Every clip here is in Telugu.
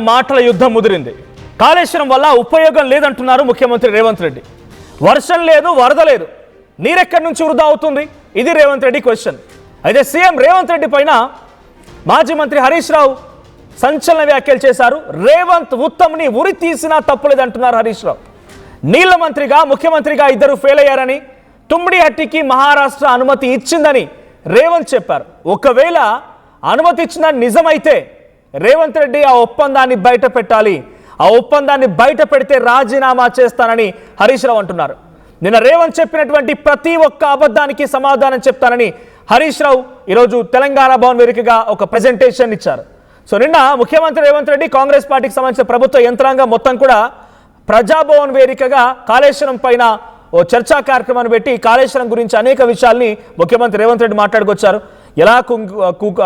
మాటల యుద్ధం ముదిరింది. కాళేశ్వరం వల్ల ఉపయోగం లేదంటున్నారు ముఖ్యమంత్రి రేవంత్ రెడ్డి. వర్షం లేదు, వరద లేదు, నీరెక్కడి నుంచి వృధా అవుతుంది? ఇది రేవంత్ రెడ్డి క్వశ్చన్. అయితే సీఎం రేవంత్ రెడ్డి పైన మాజీ మంత్రి హరీష్ రావు సంచలన వ్యాఖ్యలు చేశారు. రేవంత్ ఉత్తమ్ని ఉరి తీసినా తప్పులేదంటున్నారు హరీష్ రావు. నీళ్ల మంత్రిగా ముఖ్యమంత్రిగా ఇద్దరు ఫెయిల్ అయ్యారని, తుమ్మిడిహట్టికి మహారాష్ట్ర అనుమతి ఇచ్చిందని రేవంత్ చెప్పారు. ఒకవేళ అనుమతి ఇచ్చిన నిజమైతే రేవంత్ రెడ్డి ఆ ఒప్పందాన్ని బయట పెట్టాలి. ఆ ఒప్పందాన్ని బయట పెడితే రాజీనామా చేస్తానని హరీష్ రావు అంటున్నారు. నిన్న రేవంత్ చెప్పినటువంటి ప్రతి ఒక్క అబద్ధానికి సమాధానం చెప్తానని హరీష్ రావు ఈరోజు తెలంగాణ భవన్ వేదికగా ఒక ప్రెజెంటేషన్ ఇచ్చారు. సో నిన్న ముఖ్యమంత్రి రేవంత్ రెడ్డి కాంగ్రెస్ పార్టీకి సంబంధించిన ప్రభుత్వ యంత్రాంగం మొత్తం కూడా ప్రజాభవన్ వేదికగా కాళేశ్వరం పైన ఓ చర్చా కార్యక్రమాన్ని పెట్టి కాళేశ్వరం గురించి అనేక విషయాల్ని ముఖ్యమంత్రి రేవంత్ రెడ్డి మాట్లాడుకొచ్చారు. ఎలా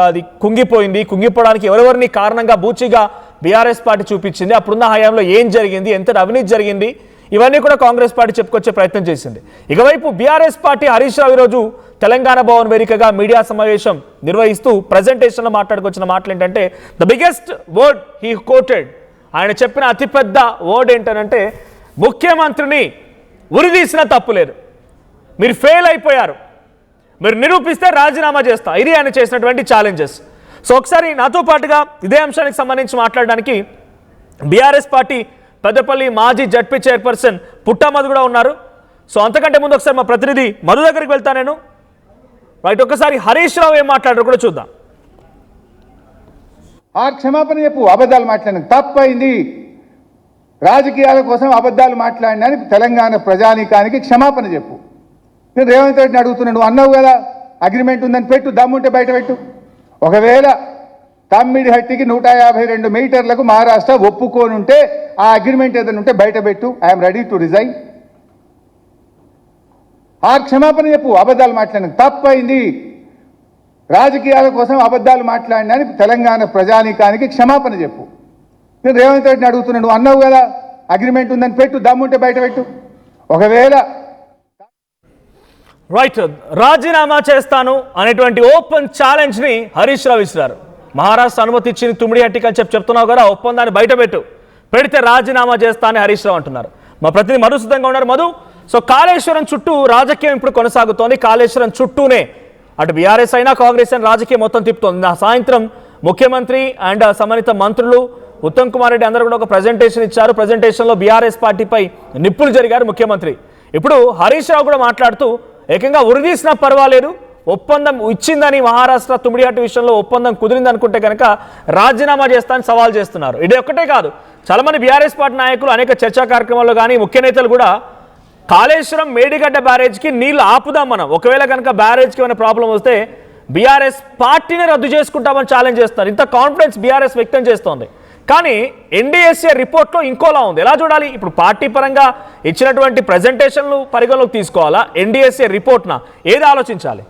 అది కుంగిపోయింది, కుంగిపోవడానికి ఎవరెవరిని కారణంగా బూచిగా బీఆర్ఎస్ పార్టీ చూపించింది, అప్పుడున్న హయాంలో ఏం జరిగింది, ఎంత అవినీతి జరిగింది, ఇవన్నీ కూడా కాంగ్రెస్ పార్టీ చెప్పుకొచ్చే ప్రయత్నం చేసింది. ఇకవైపు బీఆర్ఎస్ పార్టీ హరీష్ రావు ఈరోజు తెలంగాణ భవన్ వేదికగా మీడియా సమావేశం నిర్వహిస్తూ ప్రజెంటేషన్లో మాట్లాడుకొచ్చిన మాటలు ఏంటంటే, the biggest word he quoted, ఆయన చెప్పిన అతిపెద్ద వర్డ్ ఏంటంటే, ముఖ్యమంత్రిని ఉరిదీసినా తప్పు లేదు, మీరు ఫెయిల్ అయిపోయారు, మీరు నిరూపిస్తే రాజీనామా చేస్తా. ఇది ఆయన చేసినటువంటి ఛాలెంజెస్. సో ఒకసారి నాతో పాటుగా ఇదే అంశానికి సంబంధించి మాట్లాడడానికి బీఆర్ఎస్ పార్టీ పెద్దపల్లి మాజీ జడ్పీ చైర్పర్సన్ పుట్టా మధు కూడా ఉన్నారు. సో అంతకంటే ముందు ఒకసారి మా ప్రతినిధి మధు దగ్గరికి వెళ్తా నేను. రైట్, ఒకసారి హరీష్ రావు ఏం మాట్లాడారు కూడా చూద్దాం. ఆ క్షమాపణ చెప్పు, అబద్ధాలు మాట్లాడిన తప్పైంది, రాజకీయాల కోసం అబద్ధాలు మాట్లాడినా తెలంగాణ ప్రజానీకానికి క్షమాపణ చెప్పు. నేను రేవంత్ రెడ్డిని అడుగుతున్నాను, నువ్వు అన్నావు కదా అగ్రిమెంట్ ఉందని పెట్టు, దమ్ముంటే బయట పెట్టు. ఒకవేళ తమ్మిడిహట్టికి 152 మీటర్లకు మహారాష్ట్ర ఒప్పుకొని ఉంటే ఆ అగ్రిమెంట్ ఏదైనా ఉంటే బయట పెట్టు. I'm ready to resign. ఆ క్షమాపణ చెప్పు, అబద్ధాలు మాట్లాడిన తప్పైంది, రాజకీయాల కోసం అబద్ధాలు మాట్లాడినా తెలంగాణ ప్రజానీకానికి క్షమాపణ చెప్పు. నేను రేవంత్ రెడ్డిని అడుగుతున్నాను, నువ్వు అన్నావు కదా అగ్రిమెంట్ ఉందని పెట్టు, దమ్ముంటే బయట పెట్టు. ఒకవేళ రైట్, రాజీనామా చేస్తాను అనేటువంటి ఓపెన్ ఛాలెంజ్ ని హరీష్ రావు ఇస్తారు. మహారాష్ట్ర అనుమతి ఇచ్చింది తుమ్మిడిహట్టికి అని చెప్తున్నావు కదా, ఒప్పందాన్ని బయట పెడితే రాజీనామా చేస్తా అని హరీష్ రావు అంటున్నారు. మా ప్రతినిధి మధు సిద్ధంగా ఉన్నారు. మధు, సో కాళేశ్వరం చుట్టూ రాజకీయం ఇప్పుడు కొనసాగుతోంది. కాళేశ్వరం చుట్టూనే అటు బీఆర్ఎస్ అయినా కాంగ్రెస్ అయినా రాజకీయం మొత్తం తిప్పుతోంది. నా సాయంత్రం ముఖ్యమంత్రి అండ్ సంబంధిత మంత్రులు ఉత్తమ్ కుమార్ రెడ్డి అందరూ కూడా ఒక ప్రెజెంటేషన్ ఇచ్చారు. ప్రెజెంటేషన్లో బీఆర్ఎస్ పార్టీపై నిప్పులు జరిగారు ముఖ్యమంత్రి. ఇప్పుడు హరీష్ రావు కూడా మాట్లాడుతూ ఏకంగా ఉరిదీసినా పర్వాలేదు, ఒప్పందం ఇచ్చిందని మహారాష్ట్ర తుమ్మిడిహట్టి విషయంలో ఒప్పందం కుదిరింది అనుకుంటే కనుక రాజీనామా చేస్తానని సవాల్ చేస్తున్నారు. ఇది ఒక్కటే కాదు, చాలా మంది బీఆర్ఎస్ పార్టీ నాయకులు అనేక చర్చా కార్యక్రమాల్లో కానీ ముఖ్య నేతలు కూడా కాళేశ్వరం మేడిగడ్డ బ్యారేజ్కి నీళ్లు ఆపుదాం మనం, ఒకవేళ కనుక బ్యారేజ్కి ఏమైనా ప్రాబ్లం వస్తే బీఆర్ఎస్ పార్టీని రద్దు చేసుకుంటామని ఛాలెంజ్ చేస్తున్నారు. ఇంత కాన్ఫిడెన్స్ బీఆర్ఎస్ వ్యక్తం చేస్తోంది. కానీ ఎన్డీఎస్ఏ రిపోర్ట్లో ఇంకోలా ఉంది. ఎలా చూడాలి? ఇప్పుడు పార్టీ పరంగా ఇచ్చినటువంటి ప్రజెంటేషన్లు పరిగణలోకి తీసుకోవాలా, ఎన్డీఎస్ఏ రిపోర్ట్నా, ఏది ఆలోచించాలి?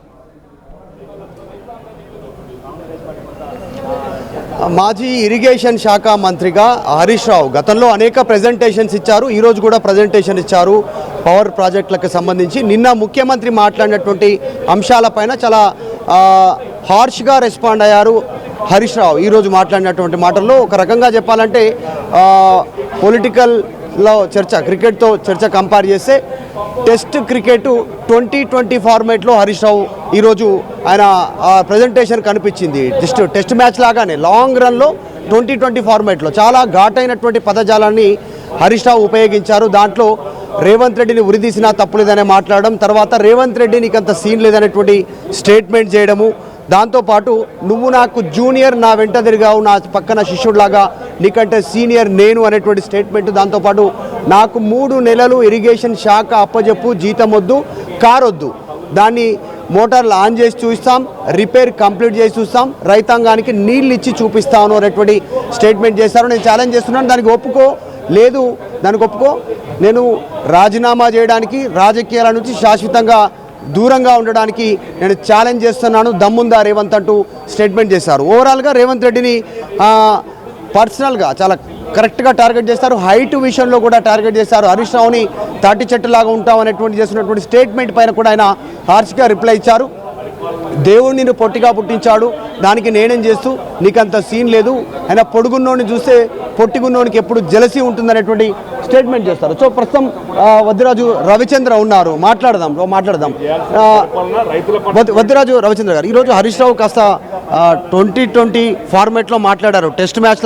మాజీ ఇరిగేషన్ శాఖ మంత్రిగా హరీష్ రావు గతంలో అనేక ప్రెజెంటేషన్స్ ఇచ్చారు. ఈరోజు కూడా ప్రెజెంటేషన్ ఇచ్చారు పవర్ ప్రాజెక్టులకు సంబంధించి. నిన్న ముఖ్యమంత్రి మాట్లాడినటువంటి అంశాలపైన చాలా హార్ష్గా రెస్పాండ్ అయ్యారు హరీష్ రావు. ఈరోజు మాట్లాడినటువంటి మాటల్లో ఒక రకంగా చెప్పాలంటే పొలిటికల్లో చర్చ, క్రికెట్తో చర్చ కంపేర్ చేస్తే టెస్ట్ క్రికెట్ 2020 ఫార్మేట్లో హరీష్ రావు ఈరోజు ఆయన ప్రజెంటేషన్ కనిపించింది. టెస్ట్ మ్యాచ్ లాగానే లాంగ్ రన్లో 2020 ఫార్మేట్లో చాలా ఘాటైనటువంటి పదజాలాన్ని హరీష్ రావు ఉపయోగించారు. దాంట్లో రేవంత్ రెడ్డిని ఉరిదీసినా తప్పులేదనే మాట్లాడడం, తర్వాత రేవంత్ రెడ్డి నీకంత సీన్ లేదనేటువంటి స్టేట్మెంట్ చేయడము, దాంతోపాటు నువ్వు నాకు జూనియర్, నా వెంట తిరిగావు, నా పక్కన శిష్యుడిలాగా, నీకంటే సీనియర్ నేను అనేటువంటి స్టేట్మెంట్, దాంతోపాటు నాకు 3 నెలలు ఇరిగేషన్ శాఖ అప్పజెప్పు, జీతం వద్దు, కార్ వద్దు, దాన్ని మోటార్లు ఆన్ చేసి చూస్తాం, రిపేర్ కంప్లీట్ చేసి చూస్తాం, రైతాంగానికి నీళ్ళు ఇచ్చి చూపిస్తాను అనేటువంటి స్టేట్మెంట్ చేశారు. నేను ఛాలెంజ్ చేస్తున్నాను, దానికి ఒప్పుకో, లేదు దానికి ఒప్పుకో, నేను రాజీనామా చేయడానికి, రాజకీయాల నుంచి శాశ్వతంగా దూరంగా ఉండడానికి నేను ఛాలెంజ్ చేస్తున్నాను, దమ్ముందా రేవంత్ అంటూ స్టేట్మెంట్ చేశారు. ఓవరాల్గా రేవంత్ రెడ్డిని పర్సనల్గా చాలా కరెక్ట్గా టార్గెట్ చేస్తారు. హైట్ విషయంలో కూడా టార్గెట్ చేశారు. హరీష్ రావుని తాటి చెట్టులాగా ఉంటాం అనేటువంటి చేస్తున్నటువంటి స్టేట్మెంట్ పైన కూడా ఆయన హార్ష్గా రిప్లై ఇచ్చారు. దేవుడిని పొట్టిగా పుట్టించాడు, దానికి నేనేం చేస్తూ నీకంత సీన్ లేదు, ఆయన పొడుగున్నోడిని చూస్తే పొట్టిగున్నోడికి ఎప్పుడు జలసీ ఉంటుందనేటువంటి స్టేట్మెంట్ చేస్తారు. సో ప్రస్తుతం వద్దిరాజు రవిచంద్ర ఉన్నారు, మాట్లాడదాం. వద్దిరాజు రవిచంద్ర గారు, ఈరోజు హరీష్ రావు కాస్త 2020 ఫార్మేట్లో మాట్లాడారు. టెస్ట్ మ్యాచ్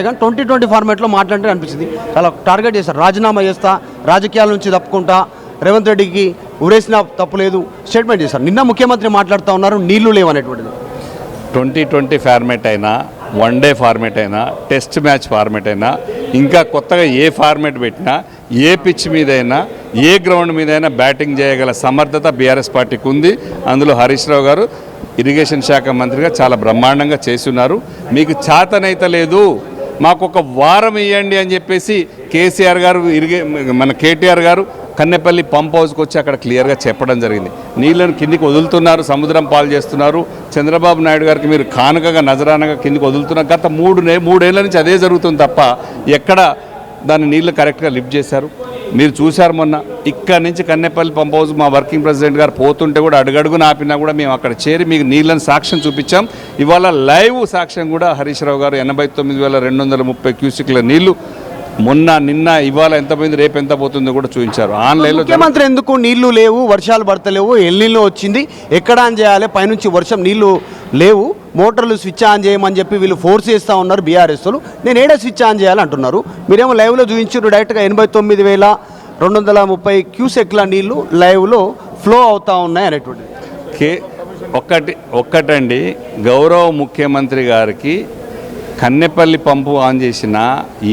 కానీ 2020 ఫార్మేట్లో మాట్లాడితే అనిపించింది చాలా టార్గెట్ చేశారు. రాజీనామా చేస్తా, రాజకీయాల నుంచి తప్పుకుంటా, రేవంత్ రెడ్డికి ఉరేసినా తప్పులేదు స్టేట్మెంట్ చేశారు. నిన్న ముఖ్యమంత్రి మాట్లాడుతూ ఉన్నారు నీళ్లు లేవనేటువంటిది. 2020 ఫార్మేట్ అయినా, వన్ డే ఫార్మేట్ అయినా, టెస్ట్ మ్యాచ్ ఫార్మేట్ అయినా, ఇంకా కొత్తగా ఏ ఫార్మేట్ పెట్టినా, ఏ పిచ్ మీదైనా, ఏ గ్రౌండ్ మీదైనా బ్యాటింగ్ చేయగల సమర్థత బీఆర్ఎస్ పార్టీకి ఉంది. అందులో హరీష్ రావు గారు ఇరిగేషన్ శాఖ మంత్రిగా చాలా బ్రహ్మాండంగా చేసి ఉన్నారు. మీకు చేతనైతే లేదు, మాకు ఒక వారం ఇవ్వండి అని చెప్పేసి కేసీఆర్ గారు మన కేటీఆర్ గారు కన్నెపల్లి పంప్ హౌస్కి వచ్చి అక్కడ క్లియర్గా చెప్పడం జరిగింది. నీళ్ళను కిందికి వదులుతున్నారు, సముద్రం పాలు చేస్తున్నారు. చంద్రబాబు నాయుడు గారికి మీరు కానుకగా నజరానగా కిందికి వదులుతున్నారు. గత మూడేళ్ల నుంచి అదే జరుగుతుంది తప్ప ఎక్కడ దాని నీళ్లు కరెక్ట్గా లిఫ్ట్ చేశారు? మీరు చూశారు మొన్న ఇక్కడ నుంచి కన్నెపల్లి పంప్ హౌస్ మా వర్కింగ్ ప్రెసిడెంట్ గారు పోతుంటే కూడా అడుగడుగున ఆపినా కూడా మేము అక్కడ చేరి మీకు నీళ్ళని సాక్ష్యం చూపించాం. ఇవాళ లైవ్ సాక్ష్యం కూడా హరీష్ రావు గారు 89,230 క్యూసిక్ల నీళ్లు మొన్న నిన్న ఇవాళ ఎంత పోయింది, రేపు ఎంత పోతుందో కూడా చూపించారు ఆన్లైన్లో. ముఖ్యమంత్రి ఎందుకు నీళ్లు లేవు, వర్షాలు పడతలేవు, ఎల్నీళ్ళు వచ్చింది, ఎక్కడ ఆన్ చేయాలి, పైనుంచి వర్షం నీళ్లు లేవు, మోటార్లు స్విచ్ ఆన్ చేయమని చెప్పి వీళ్ళు ఫోర్స్ చేస్తూ ఉన్నారు బీఆర్ఎస్లు, నేను ఏడా స్విచ్ ఆన్ చేయాలి అంటున్నారు. మీరేమో లైవ్లో చూపించారు డైరెక్ట్గా 89,230 క్యూసెక్ల నీళ్లు లైవ్లో ఫ్లో అవుతూ ఉన్నాయి అనేటువంటిది. ఒక్కటండి, గౌరవ ముఖ్యమంత్రి గారికి కన్నెపల్లి పంపు ఆన్ చేసినా,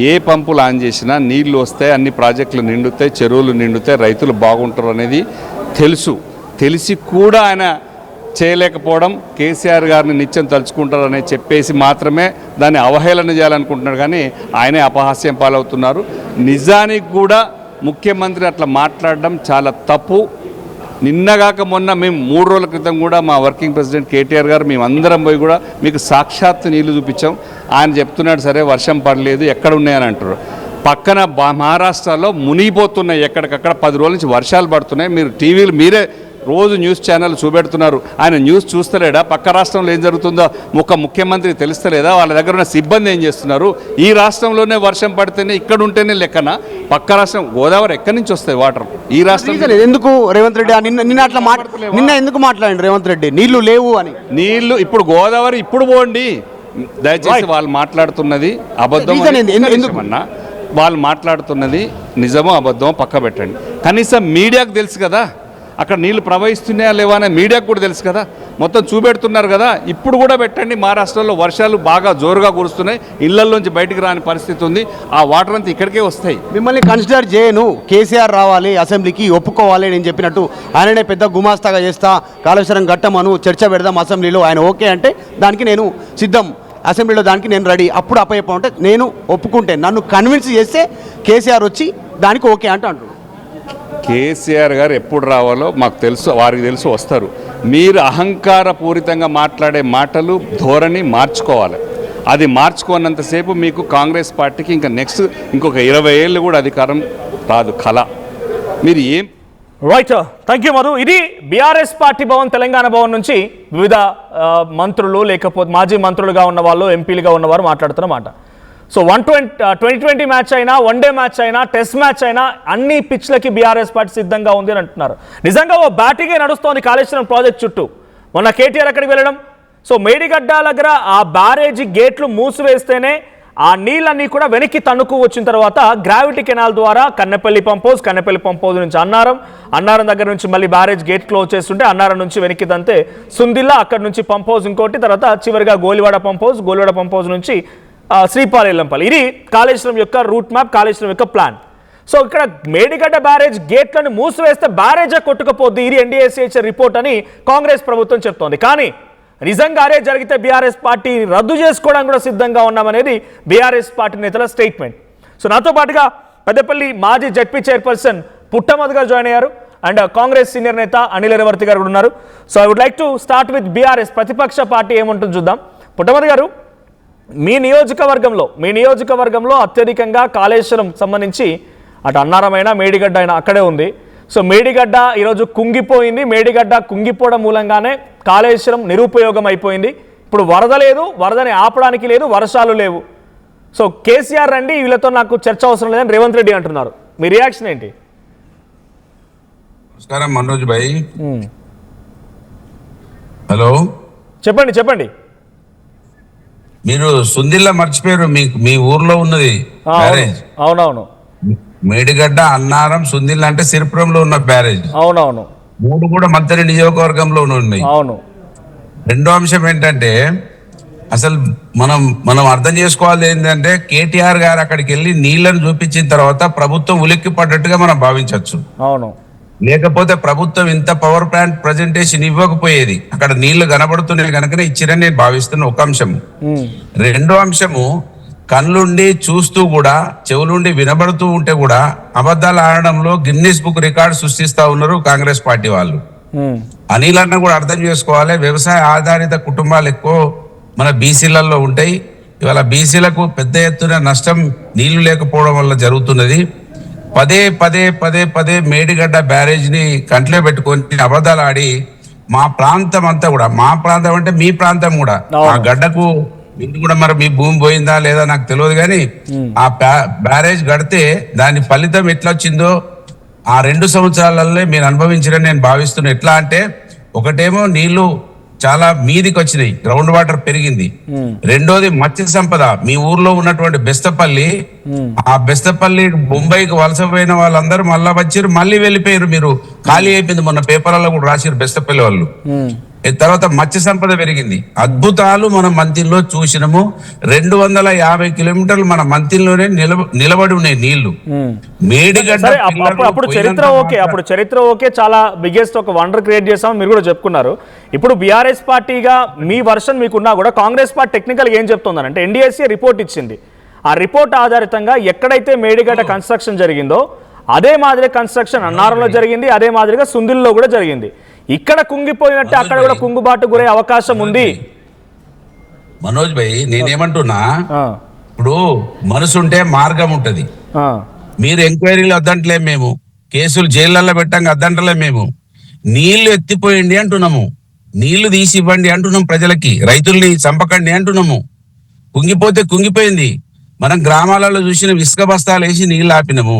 ఏ పంపులు ఆన్ చేసినా నీళ్లు వస్తాయి, అన్ని ప్రాజెక్టులు నిండుతాయి, చెరువులు నిండుతాయి, రైతులు బాగుంటారు అనేది తెలిసి కూడా ఆయన చేయలేకపోవడం, కేసీఆర్ గారిని నిత్యం తలుచుకుంటారని చెప్పేసి మాత్రమే దాన్ని అవహేళన చేయాలనుకుంటున్నాడు. కానీ ఆయనే అపహాస్యం పాలవుతున్నారు. నిజానికి కూడా ముఖ్యమంత్రి అట్లా మాట్లాడడం చాలా తప్పు. నిన్నగాక మొన్న మేము 3 రోజుల క్రితం కూడా మా వర్కింగ్ ప్రెసిడెంట్ కేటీఆర్ గారు మేమందరం పోయి కూడా మీకు సాక్షాత్తు నీళ్లు చూపించాం. ఆయన చెప్తున్నాడు సరే వర్షం పడలేదు, ఎక్కడ ఉన్నాయని అంటారు. పక్కన మహారాష్ట్రలో మునిగిపోతున్నాయి, ఎక్కడికక్కడ 10 రోజుల నుంచి వర్షాలు పడుతున్నాయి. మీరు టీవీలు మీరే రోజు న్యూస్ ఛానల్ చూపెడుతున్నారు. ఆయన న్యూస్ చూస్తలేడా? పక్క రాష్ట్రంలో ఏం జరుగుతుందో ఒక ముఖ్యమంత్రి తెలుస్తలేదా? వాళ్ళ దగ్గర ఉన్న సిబ్బంది ఏం చేస్తున్నారు? ఈ రాష్ట్రంలోనే వర్షం పడితేనే ఇక్కడ ఉంటేనే లెక్కన, పక్క రాష్ట్రం గోదావరి ఎక్కడి నుంచి వస్తాయి వాటర్? ఈ రాష్ట్రం ఎందుకు రేవంత్ రెడ్డి నిన్న అట్లా నిన్న ఎందుకు మాట్లాడండి రేవంత్ రెడ్డి నీళ్లు లేవు అని? నీళ్లు ఇప్పుడు గోదావరి ఇప్పుడు పోండి. దయచేసి వాళ్ళు మాట్లాడుతున్నది అబద్ధం ఎందుకన్నా, వాళ్ళు మాట్లాడుతున్నది నిజమో అబద్ధమో పక్క పెట్టండి. కనీసం మీడియాకు తెలుసు కదా అక్కడ నీళ్లు ప్రవహిస్తున్నాయా లేవా అనే మీడియాకు కూడా తెలుసు కదా, మొత్తం చూపెడుతున్నారు కదా. ఇప్పుడు కూడా పెట్టండి. మహారాష్ట్రలో వర్షాలు బాగా జోరుగా కురుస్తున్నాయి, ఇళ్లలోంచి బయటికి రాని పరిస్థితి ఉంది. ఆ వాటర్ అంతా ఇక్కడికే వస్తాయి. మిమ్మల్ని కన్సిడర్ చేయను, కేసీఆర్ రావాలి అసెంబ్లీకి, ఒప్పుకోవాలి నేను చెప్పినట్టు, ఆయననే పెద్ద గుమాస్తాగా చేస్తా, కాళేశ్వరం గట్టమను చర్చ పెడదాం అసెంబ్లీలో, ఆయన ఓకే అంటే దానికి నేను సిద్ధం, అసెంబ్లీలో దానికి నేను రెడీ. అప్పుడు అప్పయ్యమంటే నేను ఒప్పుకుంటే, నన్ను కన్విన్స్ చేస్తే కేసీఆర్ వచ్చి దానికి ఓకే అంటే అంటున్నాను. కేసీఆర్ గారు ఎప్పుడు రావాలో మాకు తెలుసు, వారికి తెలుసు, వస్తారు. మీరు అహంకారపూరితంగా మాట్లాడే మాటలు ధోరణి మార్చుకోవాలి. అది మార్చుకోనంతసేపు మీకు కాంగ్రెస్ పార్టీకి ఇంకా నెక్స్ట్ ఇంకొక 20 ఏళ్ళు కూడా అధికారం రాదు. కళ మీరు ఏం రైట్. Thank you Madhu. ఇది బీఆర్ఎస్ పార్టీ భవన్, తెలంగాణ భవన్ నుంచి వివిధ మంత్రులు, లేకపోతే మాజీ మంత్రులుగా ఉన్న వాళ్ళు, ఎంపీలుగా ఉన్నవారు మాట్లాడుతున్నమాట. సో 2020 మ్యాచ్ అయినా, వన్ డే మ్యాచ్ అయినా, టెస్ట్ మ్యాచ్ అయినా అన్ని పిచ్లకి బీఆర్ఎస్ పార్టీ సిద్ధంగా ఉంది అని అంటున్నారు. నిజంగా ఓ బ్యాటింగే నడుస్తోంది కాళేశ్వరం ప్రాజెక్ట్ చుట్టూ. మొన్న కేటీఆర్ అక్కడికి వెళ్ళడం, సో మేడిగడ్డ దగ్గర ఆ బ్యారేజీ గేట్లు మూసివేస్తేనే ఆ నీళ్ళన్నీ కూడా వెనక్కి తణుకు వచ్చిన తర్వాత గ్రావిటీ కెనాల్ ద్వారా కన్నెపల్లి పంప్ హౌస్ నుంచి అన్నారం దగ్గర నుంచి మళ్ళీ బ్యారేజ్ గేట్ క్లోజ్ చేస్తుంటే అన్నారం నుంచి వెనక్కి దంతే సుందిల్లా, అక్కడ నుంచి పంప్ హౌస్ ఇంకోటి, తర్వాత చివరిగా గోలివాడ పంప్ హౌస్ నుంచి శ్రీపాలెల్లంపల్లి. ఇది కాళేశ్వరం యొక్క రూట్ మ్యాప్, కాళేశ్వరం యొక్క ప్లాన్. సో ఇక్కడ మేడిగడ్డ బ్యారేజ్ గేట్లను మూసివేస్తే బ్యారేజే కొట్టుకుపోద్ది, ఇది ఎన్డీఏసీహెచ్ రిపోర్ట్ అని కాంగ్రెస్ ప్రభుత్వం చెప్తోంది. కానీ నిజంగా అదే జరిగితే బీఆర్ఎస్ పార్టీ రద్దు చేసుకోవడానికి కూడా సిద్ధంగా ఉన్నామనేది బీఆర్ఎస్ పార్టీ నేతల స్టేట్మెంట్. సో నాతో పాటుగా పెద్దపల్లి మాజీ జడ్పీ చైర్పర్సన్ పుట్టమధు గారు జాయిన్ అయ్యారు, అండ్ కాంగ్రెస్ సీనియర్ నేత అనిల్ ఎరవర్తి గారు కూడా ఉన్నారు. So I would like to start with BRS, ప్రతిపక్ష పార్టీ ఏముంటుంది చూద్దాం. పుట్టమధు గారు, మీ నియోజకవర్గంలో అత్యధికంగా కాళేశ్వరం సంబంధించి అటు అన్నారమైనా మేడిగడ్డ అయినా అక్కడే ఉంది. సో మేడిగడ్డ ఈరోజు కుంగిపోయింది. మేడిగడ్డ కుంగిపోవడం మూలంగానే కాళేశ్వరం నిరుపయోగం అయిపోయింది, ఇప్పుడు వరద లేదు, వరదని ఆపడానికి లేదు, వర్షాలు లేవు. సో కేసీఆర్ రండి, వీళ్ళతో నాకు చర్చ అవసరం లేదని రేవంత్ రెడ్డి అంటున్నారు. మీ రియాక్షన్ ఏంటి? నమస్కారం మనోజ్ భాయ్. హలో, చెప్పండి. మీరు సుందిల్లా మర్చిపోయారు. మీ ఊర్లో ఉన్నది బ్యారేజ్. అవునవును. మేడిగడ్డ, అన్నారం, సుందిల్లా అంటే సిరిపురంలో ఉన్న బ్యారేజ్. అవునవును. 3 కూడా మంత్రి నియోజకవర్గంలో ఉన్నాయి. అవును. రెండో అంశం ఏంటంటే, అసలు మనం అర్థం చేసుకోవాలి ఏంటంటే, కేటీఆర్ గారు అక్కడికి వెళ్ళి నీళ్లను చూపించిన తర్వాత ప్రభుత్వం ఉలిక్కి పడ్డట్టుగా మనం భావించవచ్చు. అవును. లేకపోతే ప్రభుత్వం ఇంత పవర్ ప్లాంట్ ప్రజెంటేషన్ ఇవ్వకపోయేది. అక్కడ నీళ్లు కనబడుతున్నాయి కనుకనే ఇచ్చిరని నేను భావిస్తున్న ఒక అంశము. రెండో అంశము, కళ్ళుండి చూస్తూ కూడా చెవులుండి వినబడుతూ ఉంటే కూడా అబద్ధాలు ఆడడంలో గిన్నీస్ బుక్ రికార్డు సృష్టిస్తా ఉన్నారు కాంగ్రెస్ పార్టీ వాళ్ళు. అనిల్ అన్న కూడా అర్థం చేసుకోవాలి, వ్యవసాయ ఆధారిత కుటుంబాలు ఎక్కువ మన బీసీలలో ఉంటాయి. ఇవాళ బీసీలకు పెద్ద ఎత్తున నష్టం నీళ్లు లేకపోవడం వల్ల జరుగుతున్నది. పదే మేడిగడ్డ బ్యారేజ్ని కంట్లో పెట్టుకొని అబద్ధాలు ఆడి మా ప్రాంతం అంతా కూడా, మా ప్రాంతం అంటే మీ ప్రాంతం కూడా, ఆ గడ్డకు ఇది కూడా మరి మీ భూమి పోయిందా లేదా నాకు తెలియదు, కానీ ఆ బ్యారేజ్ కడితే దాని ఫలితం ఎట్లా వచ్చిందో ఆ 2 సంవత్సరాలలో మీరు అనుభవించారని నేను భావిస్తున్నాను. ఎట్లా అంటే, ఒకటేమో నీళ్లు చాలా మీదికి వచ్చినాయి, గ్రౌండ్ వాటర్ పెరిగింది. రెండోది మత్స్య సంపద. మీ ఊర్లో ఉన్నటువంటి బెస్తపల్లి, ఆ బెస్తపల్లి ముంబైకి వలస పోయిన వాళ్ళందరూ మళ్ళా వచ్చారు, మళ్ళీ వెళ్ళిపోయారు. మీరు ఖాళీ అయిపోయింది, మొన్న పేపర్లలో కూడా రాశారు బెస్తపల్లి వాళ్ళు. తర్వాత మత్స్య సంపద పెరిగింది. అద్భుతాలు మన మంతిలో చూసినాము. 250 కిలోమీటర్లు మన మంతిలోనే నిలబడి ఉన్నాయి నీళ్లు. మేడిగడ్డ అప్పుడు చరిత్ర ఓకే, చాలా బిగ్గెస్ట్ ఒక వండర్ క్రియేట్ చేసామని మీరు కూడా చెప్పుకున్నారు. ఇప్పుడు బీఆర్ఎస్ పార్టీగా మీ వర్షన్ మీకున్నా కూడా కాంగ్రెస్ పార్టీ టెక్నికల్గా ఏం చెప్తుందంటే, ఎన్డీఎస్సీ రిపోర్ట్ ఇచ్చింది. ఆ రిపోర్ట్ ఆధారితంగా ఎక్కడైతే మేడిగడ్డ కన్స్ట్రక్షన్ జరిగిందో అదే మాదిరి కన్స్ట్రక్షన్ అన్నారంలో జరిగింది, అదే మాదిరిగా సుందిల్లో కూడా జరిగింది. ఇక్కడ కుంగిపోయినట్టే అక్కడ కూడా కుంగుబాటు గురే అవకాశం ఉంది. మనోజ్ భాయ్, నేనేమంటున్నా, ఇప్పుడు మనసు ఉంటే మార్గం ఉంటది. మీరు ఎంక్వైరీలు వద్దంటలే, మేము కేసులు జైళ్ళల్లో పెట్టంగా వద్దంటలే, మేము నీళ్లు ఎత్తిపోయింది అంటున్నాము, నీళ్లు తీసి ఇవ్వండి అంటున్నాం, ప్రజలకి రైతుల్ని చంపకండి అంటున్నాము. కుంగిపోతే కుంగిపోయింది. మనం గ్రామాలలో చూసిన ఇసుక బస్తాలు వేసి నీళ్లు ఆపినాము.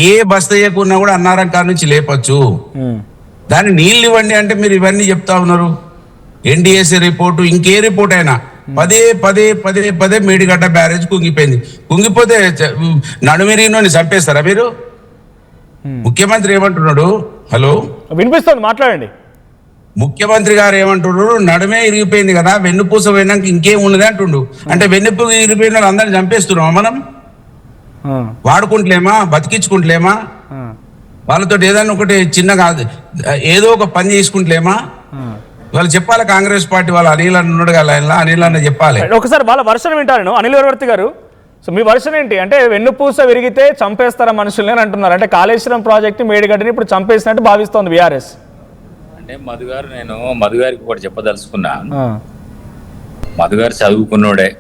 ఏ బస్తా వేయకున్నా కూడా అన్నారం కాడ నుంచి లేపచ్చు. దాన్ని నీళ్ళు ఇవ్వండి అంటే మీరు ఇవన్నీ చెప్తా ఉన్నారు. ఎన్డీఎస్సీ రిపోర్టు, ఇంకే రిపోర్ట్ అయినా పదే మేడిగడ్డ బ్యారేజ్ కుంగిపోయింది. కుంగిపోతే నడుమిరిగినోని చంపేస్తారా మీరు? ముఖ్యమంత్రి ఏమంటున్నాడు? హలో, వినిపిస్తుంది, మాట్లాడండి. ముఖ్యమంత్రి గారు ఏమంటున్నారు? నడుమే ఇరిగిపోయింది కదా, వెన్నుపూస పోయినాక ఇంకేం ఉన్నది అంటుండు. అంటే వెన్నుపూస ఇరిగిపోయిన వాళ్ళు అందరిని చంపేస్తున్నామా మనం? వాడుకుంటలేమా, బతికించుకుంటలేమా? వాళ్ళతో ఏదైనా ఒకటి చిన్నగా ఏదో ఒక పని చేసుకుంటలేమా? వాళ్ళు చెప్పాలి, కాంగ్రెస్ పార్టీ వాళ్ళు. అనిల్ అన్న ఉన్నాడు కదా, అనిల్ అన్న చెప్పాలి. ఒకసారి వాళ్ళ వర్షన్ వింటాను. అనిల్ వరవర్తి గారు, సో మీ వర్షన్ ఏంటి? అంటే వెన్నుపూస విరిగితే చంపేస్తారా మనుషుల్ని అని అంటున్నారు. అంటే కాళేశ్వరం ప్రాజెక్టు మేడిగడ్డని ఇప్పుడు చంపేసినట్టు భావిస్తోంది బీఆర్ఎస్. అంటే నేను మధుగారికి కూడా చెప్పదలుచుకున్నా. మధుగారు చదువుకున్నోడే,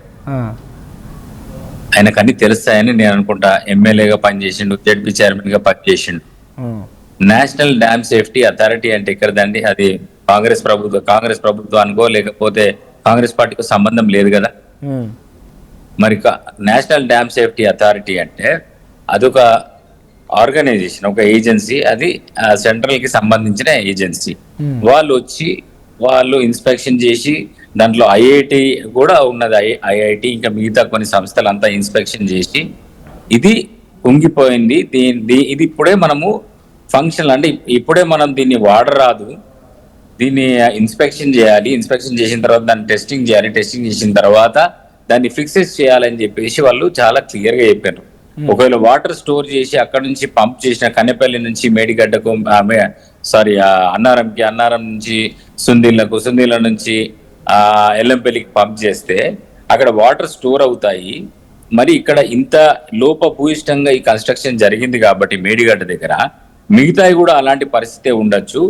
ఆయనకు అన్ని తెలుస్తాయని నేను అనుకుంటా. ఎమ్మెల్యేగా పనిచేసిండు, జడ్పీ చైర్మన్ గా పనిచేసిండు. నేషనల్ డ్యామ్ సేఫ్టీ అథారిటీ అంటే ఎక్కడదండి? అది కాంగ్రెస్ ప్రభుత్వానికో లేకపోతే కాంగ్రెస్ పార్టీకి సంబంధం లేదు కదా. మరి నేషనల్ డ్యామ్ సేఫ్టీ అథారిటీ అంటే అదొక ఆర్గనైజేషన్, ఒక ఏజెన్సీ. అది సెంట్రల్ కి సంబంధించిన ఏజెన్సీ. వాళ్ళు ఇన్స్పెక్షన్ చేసి, దాంట్లో ఐఐటి కూడా ఉన్నది, ఐఐటి ఇంకా మిగతా కొన్ని సంస్థలు అంతా ఇన్స్పెక్షన్ చేసి ఇది కుంగిపోయింది, ఇది ఇప్పుడే మనము ఫంక్షన్, అంటే ఇప్పుడే మనం దీన్ని వాడరాదు, దీన్ని ఇన్స్పెక్షన్ చేయాలి, ఇన్స్పెక్షన్ చేసిన తర్వాత దాన్ని టెస్టింగ్ చేయాలి, టెస్టింగ్ చేసిన తర్వాత దాన్ని ఫిక్సెస్ చేయాలని చెప్పేసి వాళ్ళు చాలా క్లియర్గా చెప్పారు. ఒకవేళ వాటర్ స్టోర్ చేసి అక్కడ నుంచి పంప్ చేసిన కన్నెపల్లి నుంచి మేడిగడ్డకు, అన్నారం నుంచి సుందిళ్ళ నుంచి ఎల్లంపల్లికి పంప్ చేస్తే అక్కడ వాటర్ స్టోర్ అవుతాయి. మరి ఇక్కడ ఇంత లోపభూయిష్టంగా ఈ కన్స్ట్రక్షన్ జరిగింది కాబట్టి మేడిగడ్డ దగ్గర మిగతాయి కూడా అలాంటి పరిస్థితే ఉండొచ్చు.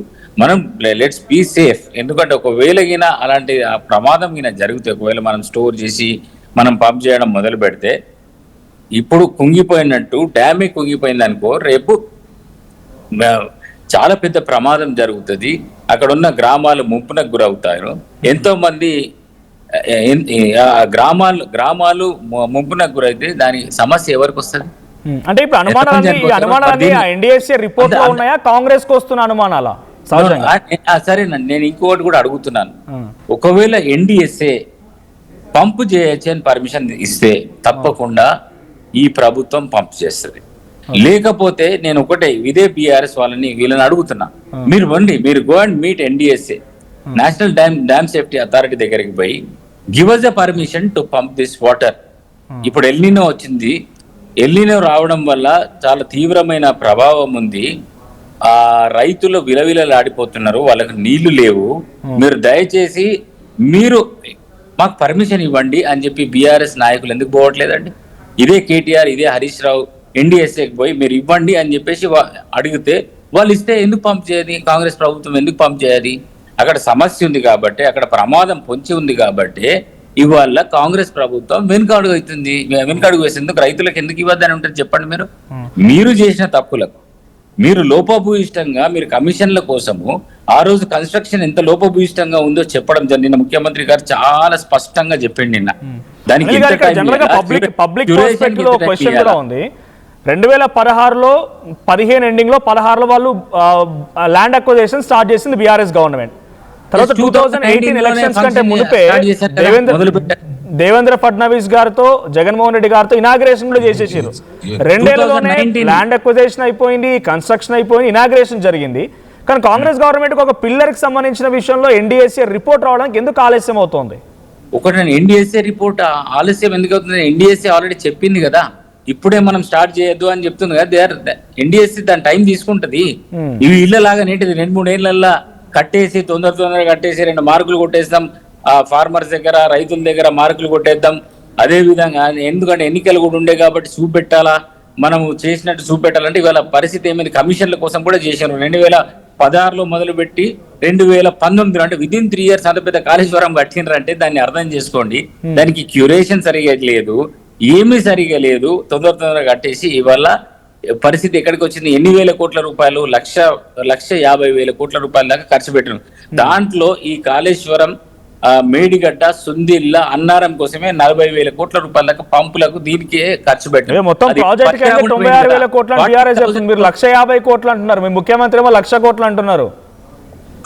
మనం లెట్స్ బీ సేఫ్. ఎందుకంటే ఒకవేళ గిన అలాంటి ప్రమాదం గిన జరిగితే, ఒకవేళ మనం స్టోర్ చేసి మనం పంప్ చేయడం మొదలు పెడితే, ఇప్పుడు కుంగిపోయినట్టు డ్యామే కుంగిపోయింది అనుకో, రేపు చాలా పెద్ద ప్రమాదం జరుగుతుంది. అక్కడ ఉన్న గ్రామాలు ముంపునకు గురవుతారు. ఎంతో మంది గ్రామాలు ముంపునకు గురైతే దాని సమస్య ఎవరికి వస్తుంది? అంటే ఇప్పుడు అనుమానాలన్నీ ఎన్డీఎస్ఏ రిపోర్ట్ లో ఉన్నాయా, కాంగ్రెస్ కు వస్తున్న అనుమానాలా? సరేనండి, నేను ఇంకోటి కూడా అడుగుతున్నాను. ఒకవేళ ఎన్డీఎస్ఏ పంపు చేయొచ్చు అని పర్మిషన్ ఇస్తే తప్పకుండా ఈ ప్రభుత్వం పంపు చేస్తుంది. లేకపోతే నేను ఒకటే ఇదే బీఆర్ఎస్ వీళ్ళని అడుగుతున్నా, మీరు వండి, మీరు go and meet NDSA, national dam safety authority దగ్గరికి పోయి give us the permission to pump this water. ఇప్పుడు ఎల్నినో వచ్చింది, ఎల్నినో రావడం వల్ల చాలా తీవ్రమైన ప్రభావం ఉంది. ఆ రైతులు విలవిలలాడిపోతున్నారు, వాళ్ళకి నీళ్లు లేవు. మీరు దయచేసి మీరు మాకు పర్మిషన్ ఇవ్వండి అని చెప్పి బీఆర్ఎస్ నాయకులు ఎందుకు పోవట్లేదండి? ఇదే కేటీఆర్, ఇదే హరీష్ రావు ఎన్డీఎస్ఏకి పోయి మీరు ఇవ్వండి అని చెప్పేసి అడిగితే వాళ్ళు ఇస్తే ఎందుకు పంప్ చేయాలి? కాంగ్రెస్ ప్రభుత్వం ఎందుకు పంప్ చేయాలి? అక్కడ సమస్య ఉంది కాబట్టి, అక్కడ ప్రమాదం పొంచి ఉంది కాబట్టి ఇవాళ కాంగ్రెస్ ప్రభుత్వం వెనుకడుగు అవుతుంది. వెనుకడుగు వేసేందుకు రైతులకు ఎందుకు ఇవ్వద్దని ఉంటుంది చెప్పండి. మీరు చేసిన తప్పులకు, మీరు లోపభూయిష్టంగా, మీరు కమిషన్ల కోసము ఆ రోజు కన్స్ట్రక్షన్ ఎంత లోపభూయిష్టంగా ఉందో చెప్పడం జరిగిన ముఖ్యమంత్రి గారు చాలా స్పష్టంగా చెప్పింది నిన్న. దానికి 2016లో 15 ఎండింగ్ లో 16లో వాళ్ళు ల్యాండ్ అక్విజిషన్ స్టార్ట్ చేసింది బీఆర్ఎస్ గవర్నమెంట్. తర్వాత 2018 ఎలక్షన్స్ కంటే మునిపే దేవేంద్ర ఫడ్నవీస్ గారితో, జగన్మోహన్ రెడ్డి గారితో ఇనాగ్రేషన్ కూడా చేసేసారు. 2 ఏళ్లలోనే ల్యాండ్ అక్విజిషన్ అయిపోయింది, కన్స్ట్రక్షన్ అయిపోయింది, ఇనాగ్రేషన్ జరిగింది. కానీ కాంగ్రెస్ గవర్నమెంట్ ఒక పిల్లర్ కి సంబంధించిన విషయంలో ఎన్డీఎస్ఏ రిపోర్ట్ రావడానికి ఎందుకు ఆలస్యం అవుతోంది? ఒకటి ఎన్డీఎస్ఏ రిపోర్ట్ ఆలస్యం ఎందుకు అవుతుంది? ఎన్డీఎస్ఏ ఆల్రెడీ చెప్పింది కదా, ఇప్పుడే మనం స్టార్ట్ చేయొద్దు అని చెప్తుంది కదా. ఎన్డీఎస్ఏ దాని టైం తీసుకుంటది. ఇవి ఇళ్ళలాగా నేటిది 2-3 ఏళ్ళల్లో కట్టేసి తొందరగా కట్టేసి 2 మార్కులు కొట్టేస్తాం, ఫార్మర్స్ దగ్గర, రైతుల దగ్గర మార్కులు కొట్టేద్దాం. అదే విధంగా ఎందుకంటే ఎన్నికలు కూడా ఉండే కాబట్టి చూపెట్టాలా, మనం చేసినట్టు చూపెట్టాలంటే ఇవాళ పరిస్థితి ఏమైంది? కమిషన్ల కోసం కూడా చేశారు. 2016లో మొదలుపెట్టి 2019 అంటే విదిన్ 3 years అంత పెద్ద కాళేశ్వరం కట్టినరంటే దాన్ని అర్థం చేసుకోండి. దానికి క్యూరేషన్ సరిగా లేదు, ఏమీ సరిగా లేదు. తొందరగా కట్టేసి ఇవాళ పరిస్థితి ఎక్కడికి వచ్చింది? ఎన్ని వేల కోట్ల రూపాయలు, 1,50,000 కోట్ల రూపాయల దాకా ఖర్చు పెట్టిన దాంట్లో ఈ కాళేశ్వరం, మేడిగడ్డ, సుందిల్ల, అన్నారం కోసమే 40,000 కోట్ల రూపాయల దాకా పంపులకు దీనికే ఖర్చు పెట్టారు. మొత్తం ప్రాజెక్ట్ 96,000 కోట్లు బీఆర్ఎస్ చెప్తుంది, మీరు 150 కోట్లు అంటున్నారు, మీ ముఖ్యమంత్రి ఏమో 1,00,000 కోట్లు అంటున్నారు.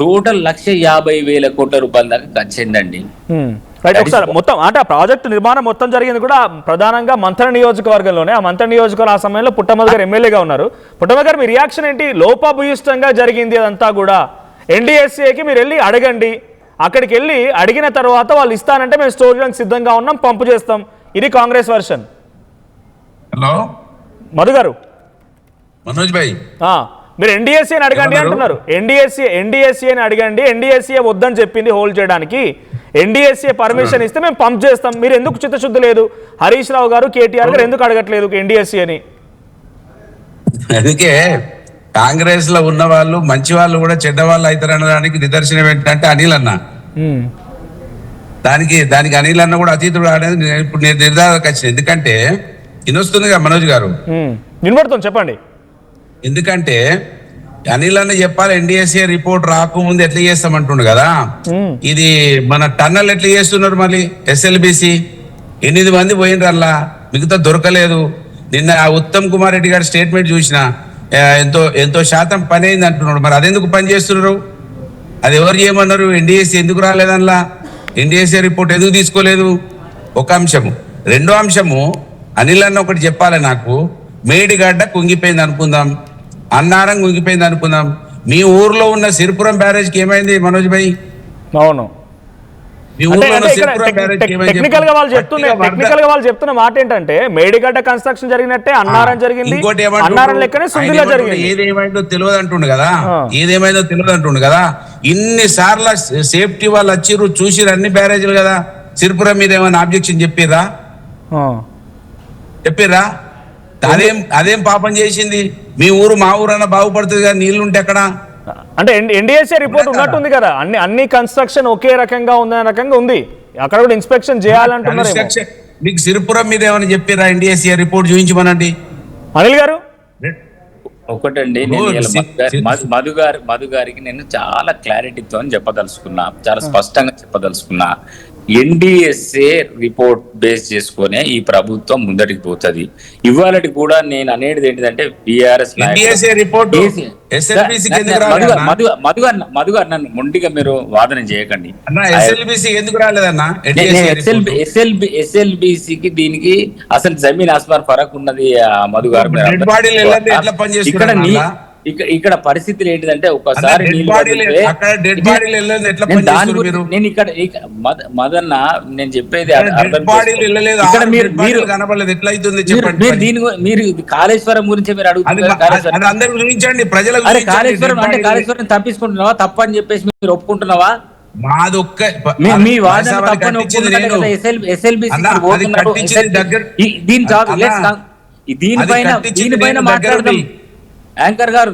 టోటల్ 150,000 కోట్ల రూపాయల దాకా ఖర్చు అయిందండి. ఒకసారి మొత్తం అంటే ఆ ప్రాజెక్టు నిర్మాణం మొత్తం జరిగింది కూడా ప్రధానంగా మంథన నియోజకవర్గంలోనే. ఆ మంథన నియోజకవర్గం ఆ సమయంలో పుట్టమధు గారు ఎమ్మెల్యేగా ఉన్నారు. పుట్టమధు గారు, మీ రియాక్షన్ ఏంటి? లోపభూయిష్టంగా జరిగింది అదంతా కూడా. ఎన్డీఎస్ఏకి మీరు వెళ్ళి అడగండి, అక్కడికి వెళ్ళి అడిగిన తర్వాత వాళ్ళు ఇస్తానంటే మేము స్టోర్ చేయడానికి సిద్ధంగా ఉన్నాం, పంపు చేస్తాం. ఇది కాంగ్రెస్ వర్షన్. హలో మధు గారు, మనోజ్ భాయ్, మీరు ఎన్డీఎస్ఏ అని అడగండి అంటున్నారు. ఎన్డీఎస్ఏ అని అడగండి, ఎన్డీఎస్ఏ వద్దని చెప్పింది హోల్డ్ చేయడానికి. ఎన్డీఎస్ఏ పర్మిషన్ ఇస్తే మేము పంప్ చేస్తాం. మీరు ఎందుకు చిత్తశుద్ధి లేదు? హరీష్ రావు గారు, కేటీఆర్ గారు ఎందుకు అడగట్లేదు ఎన్డీఎస్ఏ అని? అందుకే కాంగ్రెస్ లో ఉన్న వాళ్ళు మంచి వాళ్ళు కూడా చెడ్డ వాళ్ళు అవుతారనడానికి నిదర్శనం ఏంటంటే అనిల్ అన్న. దానికి అనిల్ అన్న కూడా అతీతుడు అనేది ఇప్పుడు నేను నిర్ధారణకు వచ్చింది. ఎందుకంటే ఇనొస్తుందిగా మనోజ్ గారు, వినబడుతుంది, చెప్పండి. ఎందుకంటే అనిల్ అన్న చెప్పాలి, ఎన్డీఎస్ఏ రిపోర్ట్ రాకముందు ఎట్లా చేస్తామంటుండు కదా. ఇది మన టన్నల్ ఎట్లా చేస్తున్నారు, మళ్ళీ ఎస్ఎల్బిసి 8 మంది పోయినరల్లా, మిగతా దొరకలేదు. నిన్న ఉత్తమ్ కుమార్ రెడ్డి గారి స్టేట్మెంట్ చూసిన, ఎంతో శాతం పని అయింది అంటున్నాడు. మరి అదెందుకు పని చేస్తున్నారు? అది ఎవరు చేయమన్నారు? ఎన్డీఎస్ఏ ఎందుకు రాలేదల్లా? ఎన్డీఎస్ఏ రిపోర్ట్ ఎందుకు తీసుకోలేదు? ఒక అంశము. రెండో అంశము, అనిల్ అన్న ఒకటి చెప్పాలి నాకు. మేడిగడ్డ కుంగిపోయింది అనుకుందాం, అన్నారం కుంగిపోయింది అనుకుందాం, మీ ఊర్లో ఉన్న సిరిపురం బ్యారేజ్కి ఏమైంది మనోజ్ భాయ్? అవును, టెక్నికల్ గా వాళ్ళు చెప్తున్న మాట ఏంటంటే మేడిగడ్డ కన్స్ట్రక్షన్ జరిగినట్టే అన్నారం జరిగింది, అన్నారం లెక్కనే సుందిలో జరిగింది. ఏదేమైందో తెలియదు అంటుండు కదా. ఇన్ని సార్లు సేఫ్టీ వాళ్ళు వచ్చిర్రు, చూసిరు అన్ని బ్యారేజీలు కదా. సిరిపురం మీద ఏమైనా ఆబ్జెక్షన్ చెప్పిర్రా? అదేం పాపం చేసింది? మీ ఊరు మా ఊరు అన్న బాగుపడుతుంది కదా, నీళ్లుంటే ఎక్కడ? అంటే ఎన్డీఎస్ఏ రిపోర్ట్ ఉన్నట్టుంది కదా, అన్ని కన్స్ట్రక్షన్ ఒకే రకంగా ఉందనే రకంగా ఉంది. అక్కడ కూడా ఇన్స్పెక్షన్ చేయాలంటున్నారు. మీకు సిరిపురం మీద ఏమైనా చెప్పారా? ఎన్డీఎస్ఏ రిపోర్ట్ చూపించమనండి అనిల్ గారు. ఒకటండి, నేను ఇలా మధు గారికి నేను చాలా క్లారిటీతో చెప్పదలుచుకున్నా, చాలా స్పష్టంగా చెప్పదలుచుకున్నా. ఎన్డిఎస్ఏ రిపోర్ట్ బేస్ చేసుకునే ఈ ప్రభుత్వం ముందటికి పోతుంది. ఇవాళటి కూడా నేను అనేది ఏంటిదంటే బీఆర్ఎస్ మధు గారు నన్ను మొండిగా మీరు వాదన చేయకండి. ఎస్ఎల్బిసికి దీనికి అసలు జమీన్ ఆస్మాన్ ఫరక్ ఉన్నది మధు గారు. ఇక్కడ పరిస్థితులు ఏంటిదంటే ఒకసారి నేను ఇక్కడ మదన్న నేను చెప్పేది మీరు కాళేశ్వరం గురించి మీరు అడుగుతున్నారు. కాళేశ్వరం అంటే కాళేశ్వరం తప్పించుకుంటున్నావా, తప్ప అని చెప్పేసి మీరు ఒప్పుకుంటున్నావా? మీ వాదన తప్పని ఒప్పుకుంటున్నారు. దీనిపైన మాట్లాడదాం యాంకర్ గారు.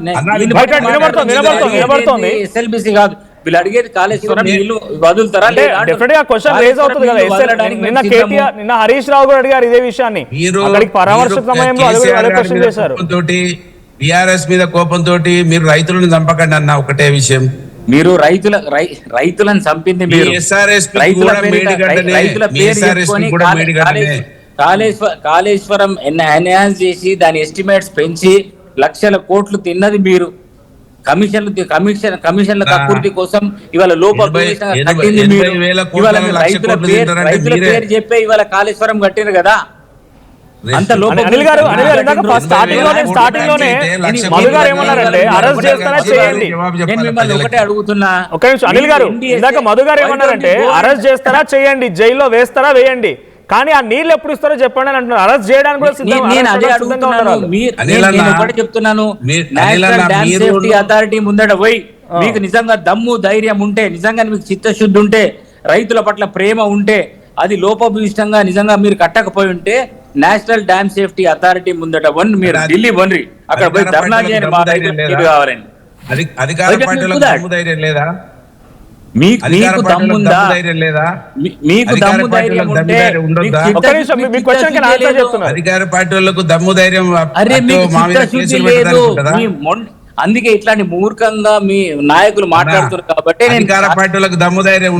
ఎస్ఎల్బిసి కాదు వీళ్ళు అడిగేది కాళేశ్వరం నీళ్లు వదులుతారా? నిన్న హరీష్ రావు గారు అడిగారు ఇదే విషయాన్ని, పరామర్శ సమయంలో క్వశ్చన్ చేశారు. టిఆర్ఎస్ మీద కోపంతో మీరు రైతులను చంపకండి అన్న ఒకటే విషయం. మీరు రైతులను చంపింది మీరు. రైతుల పేరు కాళేశ్వరం ఎన్హాన్స్ చేసి దాని ఎస్టిమేట్స్ పెంచి లక్షల కోట్లు తిన్నది మీరు. కమిషన్ల కక్కుర్తి కోసం ఇవాళ కట్టింది మీరు. ఇవాళ రైతుల పేరు చెప్పే ఇవాళ కాళేశ్వరం కట్టిరు కదా. అంత అనిల్ గారు స్టార్టింగ్ లోనే మధు గారు ఏమన్నారంటే అరెస్ట్ చేస్తారా చేయండి. నేను మిమ్మల్ని ఒకటే అడుగుతున్నా. ఒక నిమిషం అనిల్ గారు, ఇందాక మధు గారు ఏమన్నారంటే అరెస్ట్ చేస్తారా చేయండి, జైల్లో వేస్తారా వేయండి, కానీ ఆ నీళ్ళు ఎప్పుడు ఇస్తారో చెప్పండి అని అంటున్నారు. అరెస్ట్ చేయడానికి కూడా చెప్తున్నాను. నేషనల్ డ్యామ్ సేఫ్టీ అథారిటీ ముందట పోయి మీకు నిజంగా దమ్ము ధైర్యం ఉంటే, నిజంగా మీకు చిత్తశుద్ధి ఉంటే, రైతుల పట్ల ప్రేమ ఉంటే, అది లోపభూయిష్టంగా నిజంగా మీరు కట్టకపోయి ఉంటే నేషనల్ డ్యామ్ సేఫ్టీ అథారిటీ ముందట మీరు ఢిల్లీ వన్రి అక్కడ పోయి ధర్నా చేయండి. మా రైతులు కావాలని మీకు దమ్ముందా? మీకు దమ్ము ధైర్యం ఉంటే అధికార పార్టీ వాళ్ళకు దమ్ము ధైర్యం లేదు. అందుకే ఇట్లాంటి మూర్ఖంగా మీ నాయకులు మాట్లాడుతున్నారు కాబట్టి అధికార పార్టీలకు దమ్ము ధైర్యం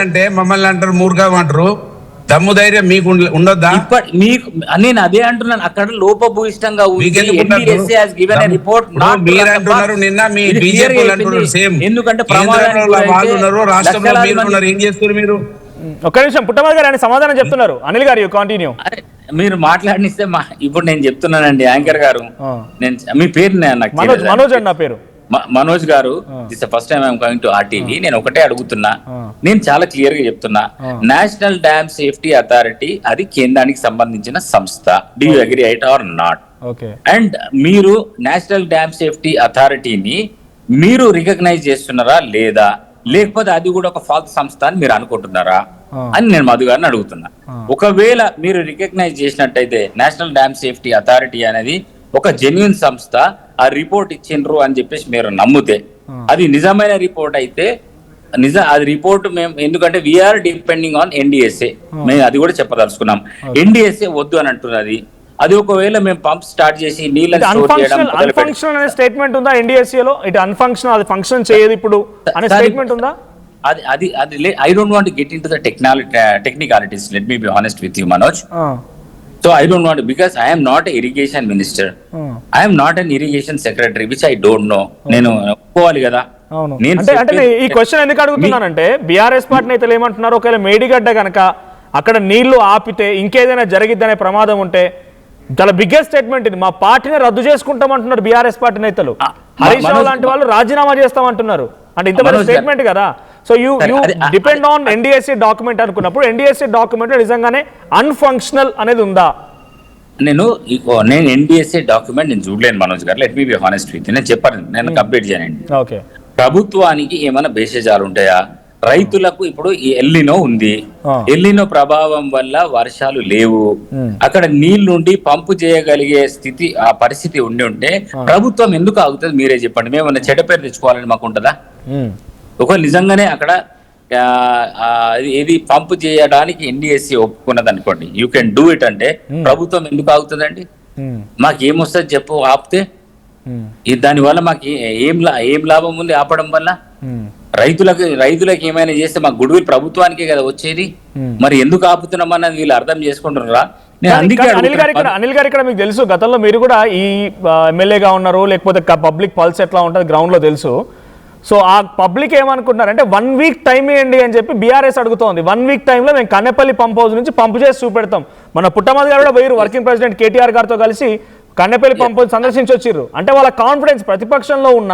అంటే మమ్మల్ని అంటారు మూర్ఖం అంటారు. దమ్ము ధైర్యం మీకు ఉండొద్దా? మీకు నేను అదే అంటున్నాను. అక్కడ లోపభూయిష్టంగా ఎందుకంటే ఏం చేస్తారు మీరు? ఒక్క నిమిషం పుట్టమల్ గారు ఆయన సమాధానం చెప్తున్నారు. అనిల్ గారు కంటిన్యూ. మీరు మాట్లాడిస్తే ఇప్పుడు నేను చెప్తున్నానండి యాంకర్ గారు. నేను మీ పేరు మనోజ్ అండి, నా పేరు మనోజ్ గారు. This first time I'm coming to RTV. నేను ఒకటే అడుగుతున్నా, నేను చాలా క్లియర్ గా చెప్తున్నా. నేషనల్ డ్యామ్ సేఫ్టీ అథారిటీ అది కేంద్రానికి సంబంధించిన సంస్థ. Do you agree right are not? And మీరు నేషనల్ డ్యామ్ సేఫ్టీ అథారిటీని మీరు రికగ్నైజ్ చేస్తున్నారా లేదా, లేకపోతే అది కూడా ఒక ఫాల్స్ సంస్థ అని మీరు అనుకుంటున్నారా అని నేను మధు గారిని అడుగుతున్నా. ఒకవేళ మీరు రికగ్నైజ్ చేసినట్టయితే నేషనల్ డ్యామ్ సేఫ్టీ అథారిటీ అనేది ఒక జెన్యున్ సంస్థ, ఆ రిపోర్ట్ ఇచ్చిండ్రు అని చెప్పేసి మీరు నమ్మితే, అది నిజమైన రిపోర్ట్ అయితే అది రిపోర్ట్ మేము, ఎందుకంటే వీఆర్ డిపెండింగ్ ఆన్ ఎన్డిఎస్ఏ, మేము అది కూడా చెప్పదలుచుకున్నాం. ఎన్డిఎస్ఏ వద్దు అని అంటున్నది. అది ఒకవేళ మేము పంప్ స్టార్ట్ చేసి నీళ్ళని అన్ఫంక్షనల్ అనే స్టేట్మెంట్ ఉందా ఎన్డిఎస్ఏ లో? ఇట్ అన్ఫంక్షనల్, అది ఫంక్షన్ చేయదు ఇప్పుడు అనే స్టేట్మెంట్ ఉందా? అది I don't want to get into the technicalities. Let me be honest with you Manoj. So I don't want, because I am not an irrigation minister. I am not an irrigation secretary, which I don't know. నేను ఒప్పుకోవాలి కదా. అంటే ఈ క్వశ్చన్ ఎందుకు అడుగుతున్నానంటే బీఆర్ఎస్ పార్టీ నేతలు ఏమంటున్నారు, ఒకవేళ మేడిగడ్డ కనుక అక్కడ నీళ్లు ఆపితే ఇంకేదైనా జరిగిద్దనే ప్రమాదం ఉంటే, చాలా బిగ్గెస్ట్ స్టేట్మెంట్ ఇది, మా పార్టీని రద్దు చేసుకుంటామంటున్నారు బీఆర్ఎస్ పార్టీ నేతలు. హరీష్ రావు లాంటి వాళ్ళు రాజీనామా చేస్తామంటున్నారు. అంటే ఇంత పెద్ద స్టేట్మెంట్ కదా. So you depend on NDSA document అనుకున్నప్పుడు ఎన్డిఎస్ఏ డాక్యుమెంట్ నిజంగానే అన్ఫంక్షనల్ అనేది ఉందా? నేను ఎన్డిఎస్ఏ డాక్యుమెంట్ నేను చూడలేను మనోజ్ గారు. Let me be honest with, నేను చెప్పాను, నేను కంప్లీట్ చేయనండి. ప్రభుత్వానికి ఏమైనా భేషజాలు ఉంటాయా? రైతులకు ఇప్పుడు ఎల్లినో ఉంది, ఎల్లినో ప్రభావం వల్ల వర్షాలు లేవు, అక్కడ నీళ్లుండి పంపు చేయగలిగే స్థితి, ఆ పరిస్థితి ఉంటే ప్రభుత్వం ఎందుకు ఆగుతుంది? మీరే చెప్పండి. మేము చెడ్డ పేరు తెచ్చుకోవాలని మాకు ఉంటుందా? ఒక నిజంగానే అక్కడ ఏది పంపు చేయడానికి ఎన్డిఎస్సి ఒప్పుకున్నది అనుకోండి, యూ కెన్ డూ ఇట్ అంటే ప్రభుత్వం ఎందుకు ఆగుతుందండి? మాకేమొస్తుంది చెప్పు ఆపితే? దానివల్ల మాకు ఏం లాభం ఉంది ఆపడం వల్ల? రైతులకు ఏమైనా చేస్తే మా గుడ్ విల్ ప్రభుత్వానికే కదా వచ్చేది. మరి ఎందుకు ఆపుతున్నాం అన్నది వీళ్ళు అర్థం చేసుకుంటున్నారా? నేను అందుకే అనిల్ గారు ఇక్కడ మీకు తెలుసు, గతంలో మీరు కూడా ఈ ఎమ్మెల్యేగా ఉన్నారు, లేకపోతే పబ్లిక్ పల్స్ ఎట్లా ఉంటుంది గ్రౌండ్ లో తెలుసు. సో ఆ పబ్లిక్ ఏమనుకుంటున్నారంటే 1 వీక్ టైం ఇవ్వండి అని చెప్పి బీఆర్ఎస్ అడుగుతోంది. 1 వీక్ టైంలో మేము కన్నెపల్లి పంప్ హౌస్ నుంచి పంపు చేసి చూపెడతాం. మన పుట్టమది గారు కూడా పోయారు, వర్కింగ్ ప్రెసిడెంట్ కేటీఆర్ గారితో కలిసి కన్నెపల్లి పంప్ హౌస్ సందర్శించి వచ్చిర్రు. అంటే వాళ్ళ కాన్ఫిడెన్స్ ప్రతిపక్షంలో ఉన్న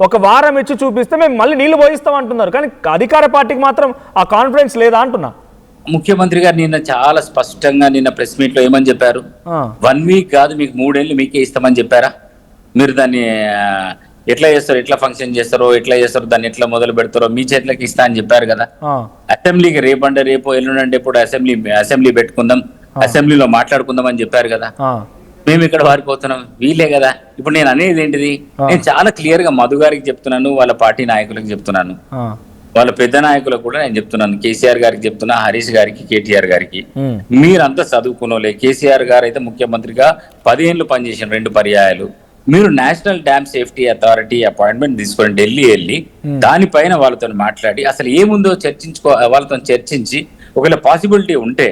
ఒక వారం ఇచ్చి చూపిస్తే మేము మళ్ళీ నీళ్లు పోయిస్తాం అంటున్నారు, కానీ అధికార పార్టీకి మాత్రం ఆ కాన్ఫిడెన్స్ లేదా అంటున్నా. ముఖ్యమంత్రి గారు నిన్న చాలా స్పష్టంగా నిన్న ప్రెస్ మీట్ లో ఏమని చెప్పారు? 1 వీక్ కాదు, మీకు 3 ఏళ్ళు మీకే ఇస్తామని చెప్పారా? మీరు దాన్ని ఎట్లా చేస్తారో, ఎట్లా ఫంక్షన్ చేస్తారో, ఎట్లా చేస్తారో, దాన్ని ఎట్లా మొదలు పెడతారో మీ చేతులకి ఇస్తా అని చెప్పారు కదా. అసెంబ్లీకి రేపు ఎల్లుండంటే ఇప్పుడు అసెంబ్లీ పెట్టుకుందాం, అసెంబ్లీలో మాట్లాడుకుందాం అని చెప్పారు కదా. మేము ఇక్కడ వారిపోతున్నాం, వీలే కదా. ఇప్పుడు నేను అనేది ఏంటిది, నేను చాలా క్లియర్ గా మధు గారికి చెప్తున్నాను, వాళ్ళ పార్టీ నాయకులకు చెప్తున్నాను, వాళ్ళ పెద్ద నాయకులకు కూడా నేను చెప్తున్నాను, కేసీఆర్ గారికి చెప్తున్నా, హరీష్ గారికి, కేటీఆర్ గారికి, మీరంతా చదువుకున్నోలే. కేసీఆర్ గారు అయితే ముఖ్యమంత్రిగా 10 ఏళ్ళు పనిచేసిన 2 పర్యాయాలు. మీరు national dam safety authority appointment తీసుకొని ఢిల్లీ వెళ్ళి దానిపైన వాళ్ళతో మాట్లాడి అసలు ఏముందో వాళ్ళతో చర్చించి ఒకవేళ పాసిబిలిటీ ఉంటే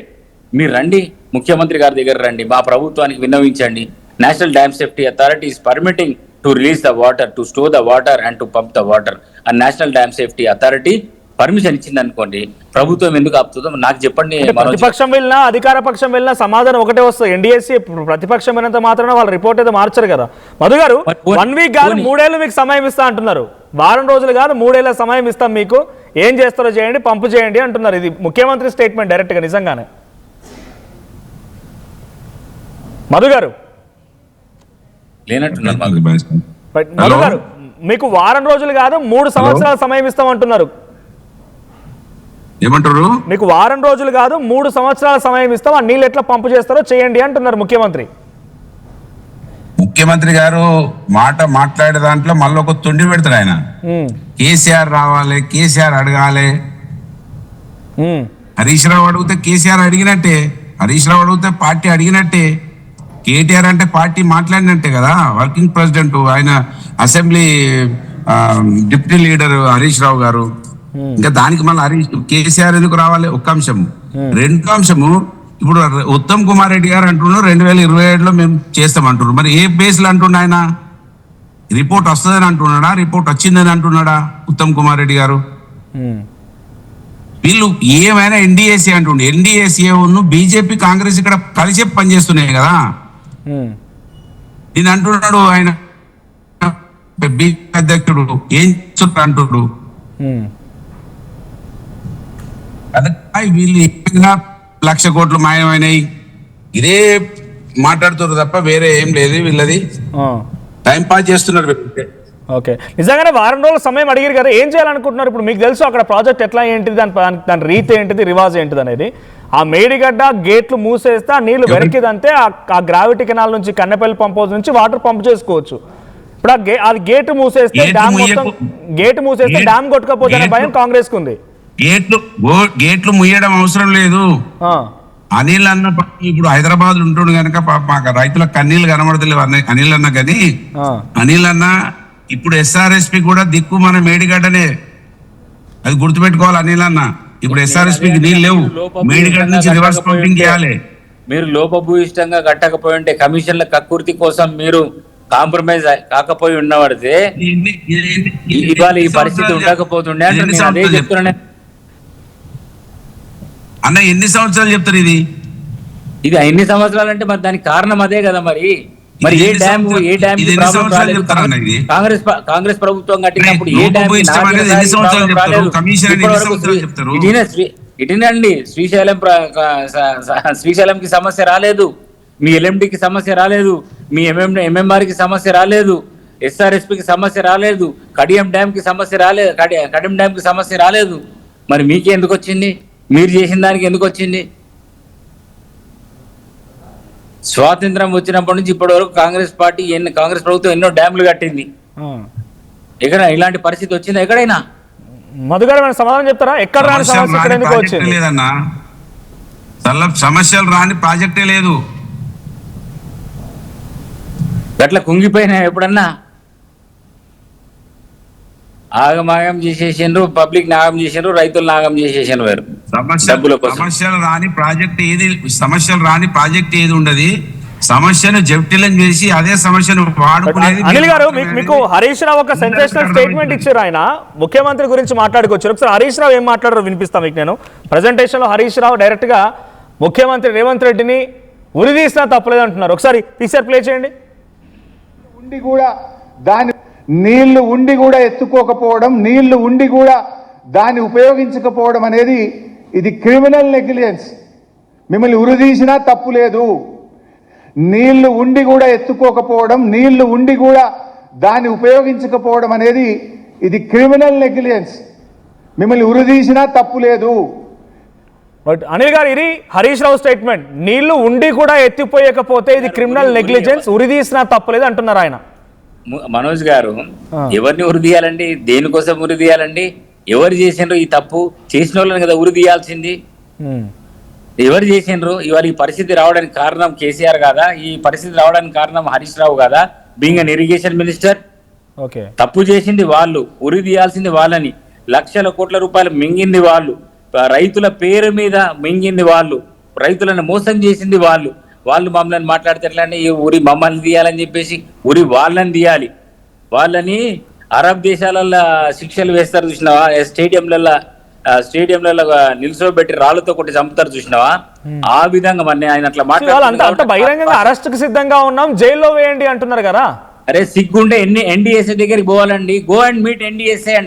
మీరు రండి, ముఖ్యమంత్రి గారి దగ్గర రండి, మా ప్రభుత్వానికి విన్నవించండి. National dam safety Authority is permitting to release the water, to store the water and to pump the water. And national dam safety authority permission ఇచ్చింది అనుకోండి, ప్రభుత్వం ఎందుకు ఆపుతుందో నాకు చెప్పండి. ప్రతిపక్షం వెళ్ళినా అధికార పక్షం వెళ్ళినా సమాధానం ఒకటే వస్తుంది. ఎన్డీఎస్సీ ప్రతిపక్షం అయినంత మాత్రమే వాళ్ళ రిపోర్ట్ అయితే మార్చారు కదా. మధు గారు 1 వీక్ కాదు 3 ఏళ్ళు మీకు సమయం ఇస్తా అంటున్నారు. వారం రోజులు కాదు 3 ఏళ్ళ సమయం ఇస్తాం మీకు, ఏం చేస్తారో చేయండి, పంపు చేయండి అంటున్నారు. ఇది ముఖ్యమంత్రి స్టేట్మెంట్ డైరెక్ట్ గా. నిజంగానే మధు గారు లేనట్టున్నారు. మధు గారు మీకు వారం రోజులు కాదు 3 సంవత్సరాల సమయం ఇస్తామంటున్నారు. ఏమంటారు? మీకు వారం రోజులు కాదు 3 సంవత్సరాల సమయం ఇస్తాం, ఆ నీళ్ళు ఎట్లా పంపు చేస్తారో చేయండి అంటున్నారు ముఖ్యమంత్రి. ముఖ్యమంత్రి గారు మాట్లాడే దాంట్లో మళ్ళీ ఒక తుండి పెడతారు ఆయన. కేసీఆర్ రావాలి, కేసీఆర్ అడగాలి. హరీష్ రావు అడిగితే కేసీఆర్ అడిగినట్టే, హరీష్ రావు అడిగితే పార్టీ అడిగినట్టే, కేటీఆర్ అంటే పార్టీ మాట్లాడినట్టే కదా. వర్కింగ్ ప్రెసిడెంట్ ఆయన, assembly deputy leader Harish Rao గారు. ఇంకా దానికి మళ్ళీ కేసీఆర్ ఎందుకు రావాలి? ఒక్క అంశము. 2వ అంశము, ఇప్పుడు ఉత్తమ్ కుమార్ రెడ్డి గారు అంటున్నారు 2027లో మేము చేస్తామంటున్నారు. మరి ఏ బేస్లో అంటున్నా ఆయన? రిపోర్ట్ వస్తుందని అంటున్నాడా, రిపోర్ట్ వచ్చిందని అంటున్నాడా ఉత్తమ్ కుమార్ రెడ్డి గారు? వీళ్ళు ఏమైనా ఎన్డీఏసీ అంటుండే, ఎన్డీఏసీ బీజేపీ కాంగ్రెస్ ఇక్కడ కలిసి పనిచేస్తున్నాయి కదా. నేను అంటున్నాడు ఆయన బీజేపీ అధ్యక్షుడు ఏం చెప్తా అంటున్నాడు. వీళ్ళు 1,00,000 కోట్లు మాయమైనాయి ఇదే మాట్లాడుతున్నారు తప్ప వేరే ఏం లేదు. వీళ్ళది టైం పాస్ చేస్తున్నారు. ఓకే, నిజంగానే వారం రోజుల సమయం అడిగారు కదా, ఏం చేయాలనుకుంటున్నారు ఇప్పుడు? మీకు తెలుసు అక్కడ ప్రాజెక్ట్ ఎట్లా ఏంటిది, దాని రీతి ఏంటిది, రివాజ్ ఏంటిది అనేది. ఆ మేడిగడ్డ గేట్లు మూసేస్తే ఆ నీళ్లు వెనక్కిదంతే ఆ గ్రావిటీ కెనాల్ నుంచి కన్నెపల్లి పంప్ హౌస్ నుంచి వాటర్ పంప్ చేసుకోవచ్చు. ఇప్పుడు అది గేట్ మూసేస్తే డ్యామ్ కొట్టుకపోతే భయం కాంగ్రెస్ కు ఉంది. గేట్లు ముయ్యడం అవసరం లేదు. అనిల్ అన్న ఇప్పుడు హైదరాబాద్ ఉంటుండు కనుక మాకు రైతులకు కన్నీళ్ళు కనబడతలేవు అనిల్ అన్న. కానీ అనిల్ అన్న ఇప్పుడు ఎస్ఆర్ఎస్పి కూడా దిక్కు మన మేడిగడ్డనే, అది గుర్తుపెట్టుకోవాలి అనిల్ అన్న. ఇప్పుడు ఎస్ఆర్ఎస్పికి నీళ్ళు లేవు, మేడిగడ్డ నుంచి రివర్స్ పంపింగ్ చేయాలి. మీరు లోపభూయిష్టంగా కట్టకపోయి ఉంటే, కమిషన్ల కక్కుర్తి కోసం మీరు కాంప్రమైజ్ కాకపోయి ఉన్నవాడితే ఇవాళ ఈ పరిస్థితి ఉండకపోతుండే అంటే నేను అదే చెప్తున్నాను అన్న. ఎన్ని సంవత్సరాలు చెప్తారు ఇది ఎన్ని సంవత్సరాలు అంటే మరి దానికి కారణం అదే కదా. మరి ఏ డ్యామ్ కాంగ్రెస్ ప్రభుత్వం కట్టినప్పుడు ఏ డ్యామ్ ఇటునండి, శ్రీశైలంకి సమస్య రాలేదు, మీ ఎల్ఎండికి సమస్య రాలేదు, మీ ఎంఎంఆర్కి సమస్య రాలేదు, ఎస్ఆర్ఎస్పికి సమస్య రాలేదు, కడియం డ్యామ్ కి సమస్య రాలేదు, కడియం డ్యామ్ కి సమస్య రాలేదు. మరి మీకే ఎందుకు వచ్చింది? మీరు చేసిన దానికి ఎందుకు వచ్చింది? స్వాతంత్రం వచ్చినప్పటి నుంచి ఇప్పటి వరకు కాంగ్రెస్ ప్రభుత్వం ఎన్నో డ్యామ్లు కట్టింది. ఎక్కడ ఇలాంటి పరిస్థితి వచ్చిందా ఎక్కడైనా? మధుగారు సమాధానం చెప్తారా? ఎక్కడ రాని సమస్య ఎందుకు వచ్చింది? సమస్యలు రాని ప్రాజెక్టే లేదు. గట్ల కుంగిపోయినా ఎప్పుడన్నా ఆగమాగం చేసేసిండ్రు, పబ్లిక్ నాగం చేసిండ్రు, రైతులు నాగం చేసేసిండ్రు వేరు డబ్బుల కోసం. సమస్యలు రాని ప్రాజెక్ట్ ఏది ఉండదు. సమస్యను జటిలం చేసి అదే సమస్యను వాడుకునేది. అనిల్ గారు, మీకు హరీష్ రావు ఒక సెన్సేషనల్ స్టేట్మెంట్ ఇచ్చారు. ఆయన ముఖ్యమంత్రి గురించి మాట్లాడుకోవచ్చు. ఒకసారి హరీష్ రావు ఏం మాట్లాడారో వినిపిస్తాం మీకు. నేను ప్రజెంటేషన్ లో హరీష్ రావు డైరెక్ట్ గా ముఖ్యమంత్రి రేవంత్ రెడ్డిని ఉరిదీసినా తప్పలేదు అంటున్నారు. ఒకసారి పిక్చర్ ప్లే చేయండి. ఉండి కూడా దాని నీళ్లు ఉండి కూడా ఎత్తుకోకపోవడం, నీళ్లు ఉండి కూడా దాన్ని ఉపయోగించకపోవడం అనేది ఇది క్రిమినల్ నెగ్లిజెన్స్. మిమ్మల్ని ఉరిదీసినా తప్పు లేదు. నీళ్లు ఉండి కూడా ఎత్తుకోకపోవడం, నీళ్లు ఉండి కూడా దాన్ని ఉపయోగించకపోవడం అనేది ఇది క్రిమినల్ నెగ్లిజెన్స్. మిమ్మల్ని ఉరిదీసినా తప్పు లేదు. బట్ అనిల్ గారు, ఇది హరీష్ రావు స్టేట్మెంట్. నీళ్లు ఉండి కూడా ఎత్తిపోయకపోతే ఇది క్రిమినల్ నెగ్లిజెన్స్, ఉరిదీసినా తప్పలేదు అంటున్నారు ఆయన. మనోజ్ గారు, ఎవరిని ఉరి తీయాలండి? దేనికోసం ఉరి తీయాలండి? ఎవరు చేసిండ్రు ఈ తప్పు? చేసిన వాళ్ళని కదా ఉరి తీయాల్సింది. ఎవరు చేసిండ్రు? ఇవాళ ఈ పరిస్థితి రావడానికి కారణం కేసీఆర్ కాదా? ఈ పరిస్థితి రావడానికి కారణం హరీష్ రావు కాదా? Being an irrigation minister. Okay, తప్పు చేసింది వాళ్ళు, ఉరి తీయాల్సింది వాళ్ళని. లక్షల కోట్ల రూపాయలు మింగింది వాళ్ళు, రైతుల పేరు మీద మింగింది వాళ్ళు, రైతులను మోసం చేసింది వాళ్ళు. వాళ్ళు మమ్మల్ని మాట్లాడితే ఎట్లా అంటే ఈ ఉరి మమ్మల్ని తీయాలని చెప్పేసి ఉరి వాళ్ళని తీయాలి. వాళ్ళని అరబ్ దేశాలలో శిక్షలు వేస్తారు చూసినావా? స్టేడియంలలో నిల్చోబెట్టి రాళ్లతో కొట్టి చంపుతారు చూసినావా? ఆ విధంగా మన ఆయన అట్లా మాట్లాడుతున్నారు. బహిరంగంగా అరెస్ట్ కు సిద్ధంగా ఉన్నాం, జైల్లో వేయండి అంటున్నారు కదా. అరే సిగ్గుంటే ఎన్డీఎస్ఏ దగ్గరికి పోవాలండి. Go and meet NDSA and